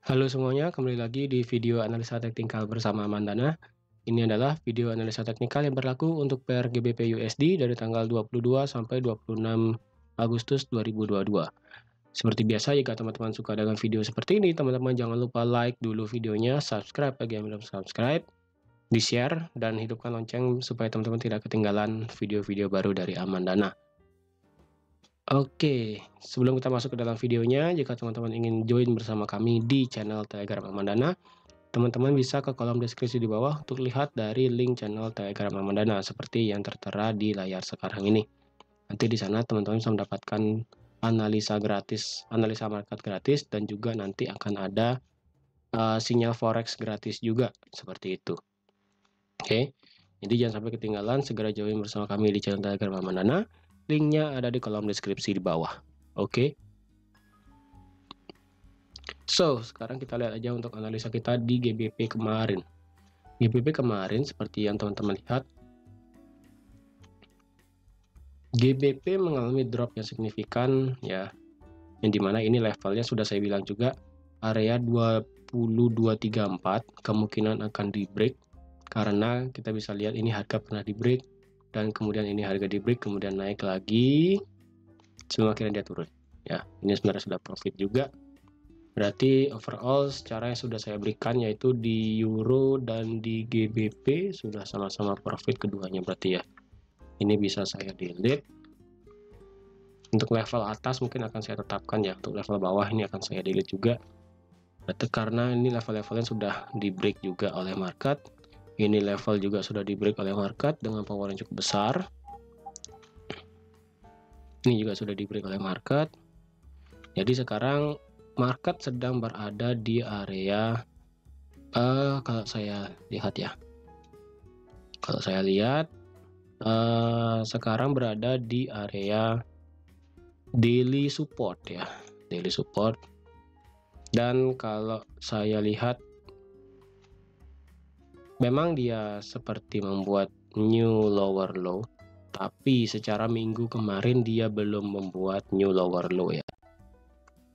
Halo semuanya, kembali lagi di video analisa teknikal bersama Mandana. Ini adalah video analisa teknikal yang berlaku untuk pair GBP USD dari tanggal 22 sampai 26 Agustus 2022. Seperti biasa, jika teman-teman suka dengan video seperti ini, teman-teman jangan lupa like dulu videonya, subscribe bagi yang belum subscribe, di-share, dan hidupkan lonceng supaya teman-teman tidak ketinggalan video-video baru dari Amandana. Oke, sebelum kita masuk ke dalam videonya, jika teman-teman ingin join bersama kami di channel Telegram Amandana, teman-teman bisa ke kolom deskripsi di bawah untuk lihat dari link channel Telegram Amandana seperti yang tertera di layar sekarang ini. Nanti di sana teman-teman bisa mendapatkan analisa gratis, analisa market gratis, dan juga nanti akan ada sinyal forex gratis juga seperti itu. Oke, jadi jangan sampai ketinggalan, segera join bersama kami di channel Telegram Amandana. Linknya ada di kolom deskripsi di bawah. Oke. So, sekarang kita lihat aja untuk analisa kita di GBP kemarin. GBP kemarin seperti yang teman-teman lihat, GBP mengalami drop yang signifikan ya, yang dimana ini levelnya sudah saya bilang juga area 2234 kemungkinan akan di break, karena kita bisa lihat ini harga pernah di break dan kemudian ini harga di break kemudian naik lagi sebelum akhirnya dia turun ya. Ini sebenarnya sudah profit juga, berarti overall secara yang sudah saya berikan yaitu di euro dan di GBP sudah sama-sama profit keduanya berarti ya. Ini bisa saya delete. Untuk level atas mungkin akan saya tetapkan ya, untuk level bawah ini akan saya delete juga. Berarti karena ini level-levelnya sudah di break juga oleh market. Ini level juga sudah di break oleh market dengan power yang cukup besar. Ini juga sudah di break oleh market. Jadi sekarang market sedang berada di area kalau saya lihat ya. Kalau saya lihat sekarang berada di area daily support ya, daily support. Dan kalau saya lihat memang dia seperti membuat new lower low, tapi secara minggu kemarin dia belum membuat new lower low ya.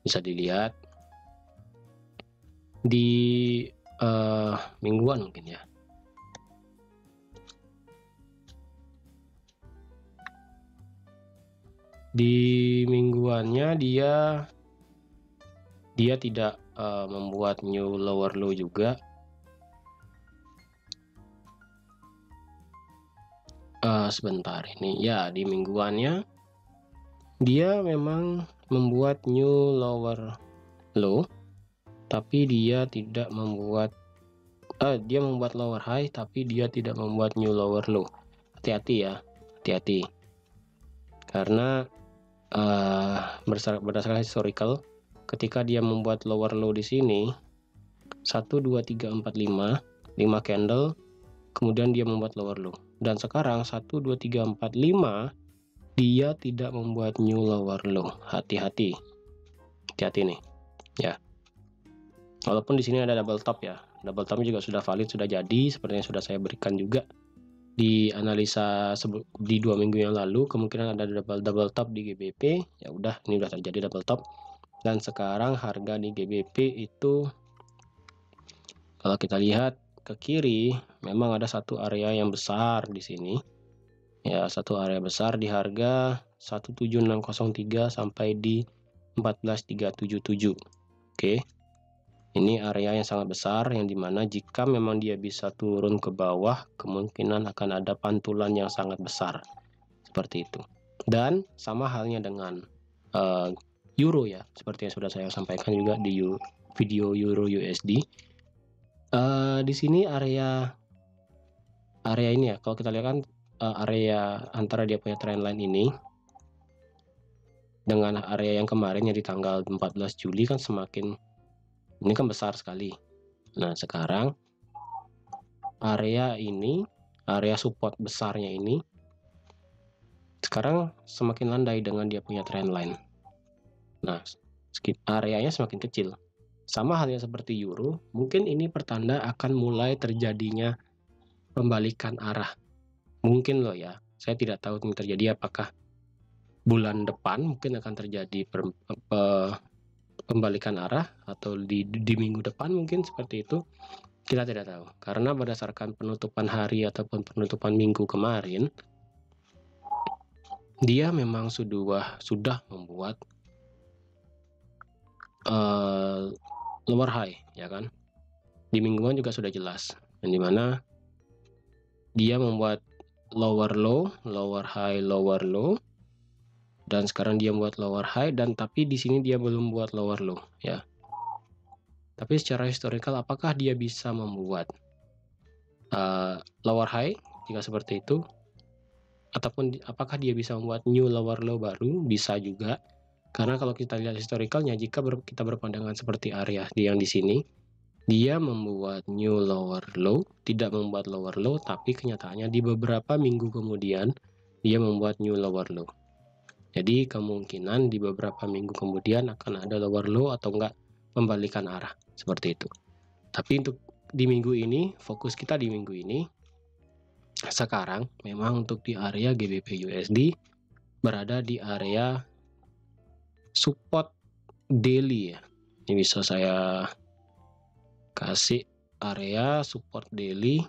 Bisa dilihat di mingguan mungkin ya. Di mingguannya dia tidak membuat new lower low juga. Sebentar, ini ya di mingguannya dia memang membuat new lower low, tapi dia tidak membuat dia membuat lower high tapi dia tidak membuat new lower low. Hati-hati ya, hati-hati, karena berdasarkan historical, ketika dia membuat lower low di sini 1 2 3 4 5 candle, kemudian dia membuat lower low, dan sekarang 1 2 3 4 5 dia tidak membuat new lower low. Hati-hati, hati-hati nih ya. Walaupun di sini ada double top ya, double top juga sudah valid, sudah jadi seperti yang sudah saya berikan juga di analisa di 2 minggu yang lalu. Kemungkinan ada double top di GBP, ya udah, ini udah terjadi double top. Dan sekarang harga di GBP itu kalau kita lihat ke kiri memang ada satu area yang besar di sini ya, satu area besar di harga 17603 sampai di 14377. Oke, ini area yang sangat besar yang dimana jika memang dia bisa turun ke bawah kemungkinan akan ada pantulan yang sangat besar seperti itu. Dan sama halnya dengan euro ya, seperti yang sudah saya sampaikan juga di video euro USD. Di sini area ini ya, kalau kita lihat kan area antara dia punya trendline ini dengan area yang kemarin yang di tanggal 14 Juli kan semakin, ini kan besar sekali. Nah sekarang area ini, area support besarnya ini sekarang semakin landai dengan dia punya trendline. Nah areanya semakin kecil. Sama halnya seperti euro, mungkin ini pertanda akan mulai terjadinya pembalikan arah. Mungkin loh ya, saya tidak tahu ini terjadi apakah bulan depan mungkin akan terjadi pembalikan arah atau di minggu depan mungkin seperti itu, kita tidak tahu. Karena berdasarkan penutupan hari ataupun penutupan minggu kemarin, dia memang sudah membuat lower high, ya kan? Di mingguan juga sudah jelas, yang dimana dia membuat lower low, lower high, lower low, dan sekarang dia membuat lower high, dan tapi di sini dia belum buat lower low, ya. Tapi secara historical, apakah dia bisa membuat lower high jika seperti itu? Ataupun apakah dia bisa membuat new lower low baru? Bisa juga. Karena kalau kita lihat historicalnya, jika kita berpandangan seperti area yang di sini, dia membuat new lower low, tidak membuat lower low, tapi kenyataannya di beberapa minggu kemudian, dia membuat new lower low. Jadi kemungkinan di beberapa minggu kemudian akan ada lower low atau enggak pembalikan arah, seperti itu. Tapi untuk di minggu ini, fokus kita di minggu ini, sekarang memang untuk di area GBP USD berada di area support daily ya. Ini bisa saya kasih area support daily,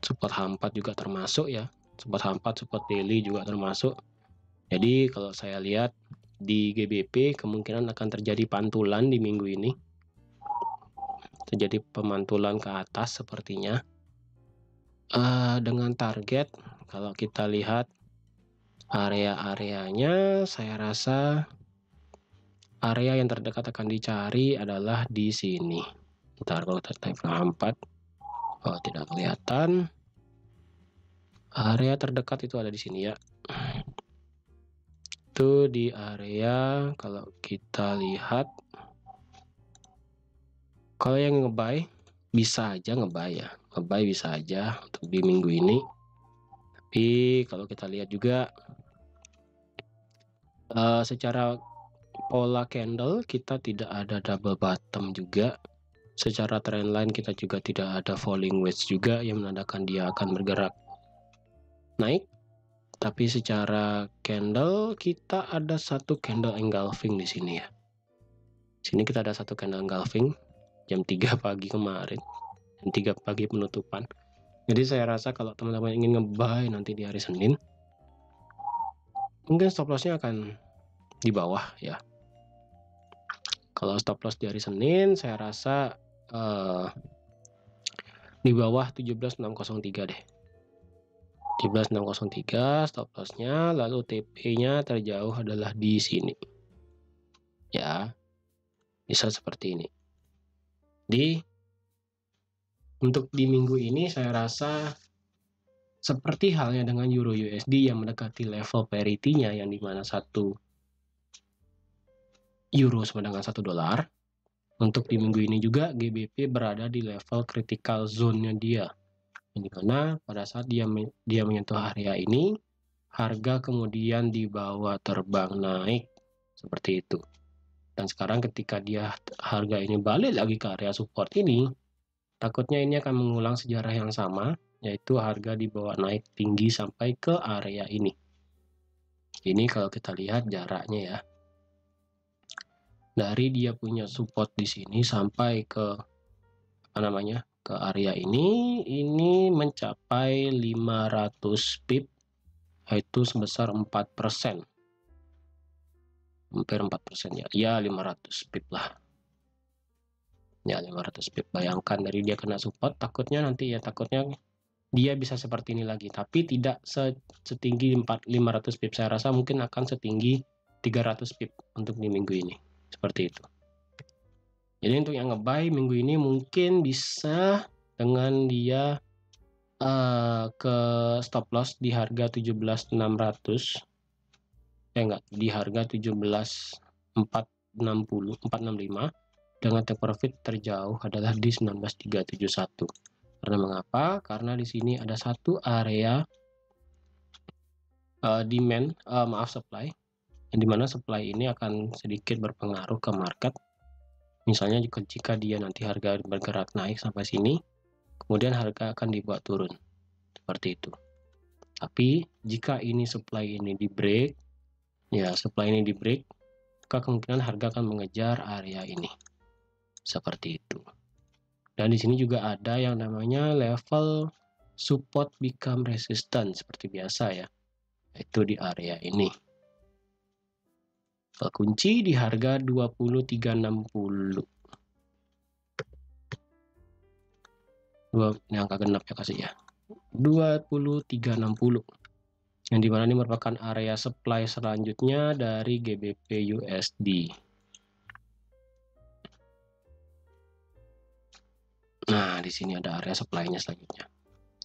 support H4 juga termasuk ya. Support H4, support daily juga termasuk. Jadi kalau saya lihat di GBP kemungkinan akan terjadi pantulan di minggu ini. Terjadi pemantulan ke atas sepertinya. Dengan target kalau kita lihat area-areanya, saya rasa area yang terdekat akan dicari adalah di sini. Ntar kalau kita H4, oh tidak kelihatan. Area terdekat itu ada di sini ya. Itu di area kalau kita lihat, kalau yang ngebuy bisa aja ngebuy ya, ngebuy bisa aja untuk di minggu ini. Tapi kalau kita lihat juga secara pola candle kita tidak ada double bottom juga. Secara trendline kita juga tidak ada falling wedge juga yang menandakan dia akan bergerak naik. Tapi secara candle kita ada satu candle engulfing di sini ya. Sini kita ada satu candle engulfing jam 3 pagi kemarin, jam 3 pagi penutupan. Jadi saya rasa kalau teman-teman ingin nge-buy nanti di hari Senin, mungkin stop lossnya akan di bawah ya. Kalau stop loss di hari Senin saya rasa di bawah 17603 deh. 17603 stop lossnya, lalu TP-nya terjauh adalah di sini. Ya, bisa seperti ini. Untuk di minggu ini saya rasa seperti halnya dengan Euro USD yang mendekati level parity-nya yang dimana 1 euro sama dengan 1 dolar. Untuk di minggu ini juga GBP berada di level critical zone-nya dia. Yang dimana pada saat dia menyentuh area ini, harga kemudian dibawa terbang naik seperti itu. Dan sekarang ketika harga ini balik lagi ke area support ini, takutnya ini akan mengulang sejarah yang sama, yaitu harga dibawa naik tinggi sampai ke area ini. Ini kalau kita lihat jaraknya ya. Dari dia punya support di sini sampai ke ke area ini mencapai 500 pip, yaitu sebesar 4%. Hampir 4% ya. Ya 500 pip lah. Ya 500 pip. Bayangkan dari dia kena support, takutnya dia bisa seperti ini lagi, tapi tidak setinggi 500 pip. Saya rasa mungkin akan setinggi 300 pip untuk di minggu ini. Seperti itu. Jadi untuk yang nge-buy minggu ini mungkin bisa dengan dia ke stop loss di harga 17.600. Di harga 17.465 dengan take profit terjauh adalah di 19.371. Karena mengapa? Karena di sini ada satu area supply, yang dimana supply ini akan sedikit berpengaruh ke market. Misalnya jika dia nanti harga bergerak naik sampai sini, kemudian harga akan dibuat turun seperti itu. Tapi jika ini supply ini di break, maka kemungkinan harga akan mengejar area ini. Seperti itu. Dan di sini juga ada yang namanya level support become resistance seperti biasa ya. Itu di area ini. Kunci di harga 2360. Ini angka genap ya kasih ya. 2360. Yang dimana ini merupakan area supply selanjutnya dari GBP USD. Nah, di sini ada area supply-nya selanjutnya.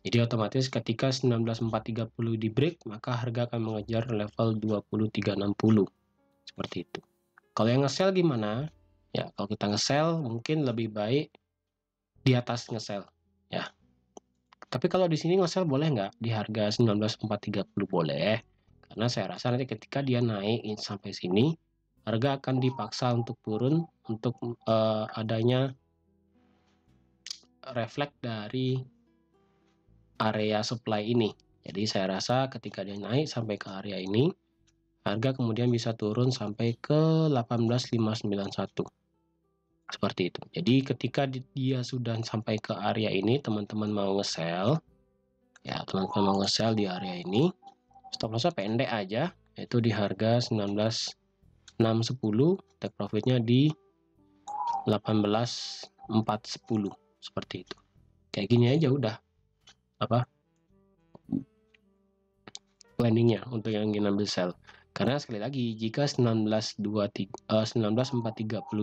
Jadi otomatis ketika 19430 di break, maka harga akan mengejar level 2360. Seperti itu. Kalau yang nge-sell gimana? Ya, kalau kita nge-sell mungkin lebih baik di atas nge-sell ya. Tapi kalau di sini nge-sell boleh nggak di harga 19430? Boleh. Karena saya rasa nanti ketika dia naik sampai sini, harga akan dipaksa untuk turun untuk adanya refleks dari area supply ini. Jadi saya rasa ketika dia naik sampai ke area ini, harga kemudian bisa turun sampai ke 18591. Seperti itu. Jadi ketika dia sudah sampai ke area ini, teman-teman mau nge-sell, ya teman-teman mau nge-sell di area ini, stop lossnya pendek aja, yaitu di harga 19610, take profitnya di 18410, seperti itu. Kayak gini aja udah planningnya untuk yang ingin ambil sell. Karena sekali lagi jika 19430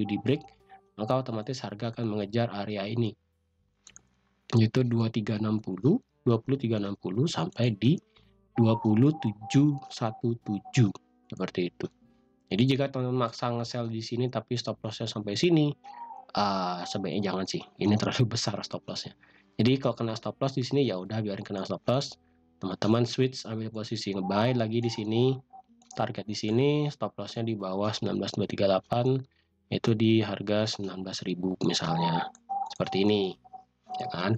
di break, maka otomatis harga akan mengejar area ini, yaitu 2360 sampai di 20717, seperti itu. Jadi jika teman-teman maksa nge-sell di sini tapi stop lossnya sampai sini, sebaiknya jangan sih, ini terlalu besar stop lossnya. Jadi kalau kena stop loss di sini ya udah biarin kena stop loss, teman-teman switch ambil posisi nge-buy lagi di sini. Target di sini stop lossnya di bawah 19238, itu di harga 19.000 misalnya, seperti ini ya kan.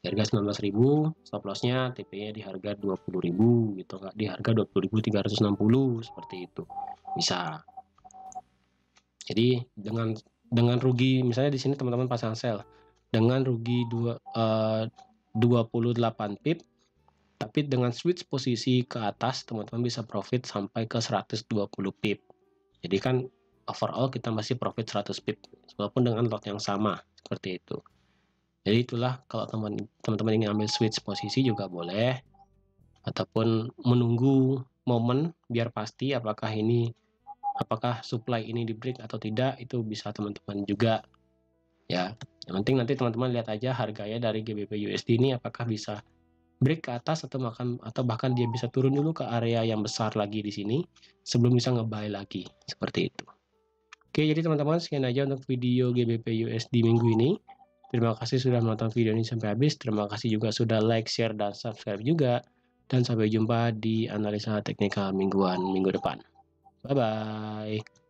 Di harga 19.000 stop lossnya, TP-nya di harga 20.000 gitu, nggak di harga 20.360, seperti itu bisa. Jadi dengan rugi, misalnya di sini teman-teman pasang sell dengan rugi 28 pip, tapi dengan switch posisi ke atas teman-teman bisa profit sampai ke 120 pip. Jadi kan overall kita masih profit 100 pip walaupun dengan lot yang sama, seperti itu. Jadi itulah kalau teman-teman ingin ambil switch posisi juga boleh, ataupun menunggu momen biar pasti apakah supply ini di break atau tidak, itu bisa teman-teman juga ya. Yang penting nanti teman-teman lihat aja harganya dari GBP USD ini apakah bisa break ke atas atau bahkan dia bisa turun dulu ke area yang besar lagi di sini sebelum bisa nge-buy lagi, seperti itu. Oke, jadi teman-teman sekian aja untuk video GBP USD minggu ini. Terima kasih sudah menonton video ini sampai habis. Terima kasih juga sudah like, share, dan subscribe juga. Dan sampai jumpa di analisa teknikal minggu depan. Bye-bye.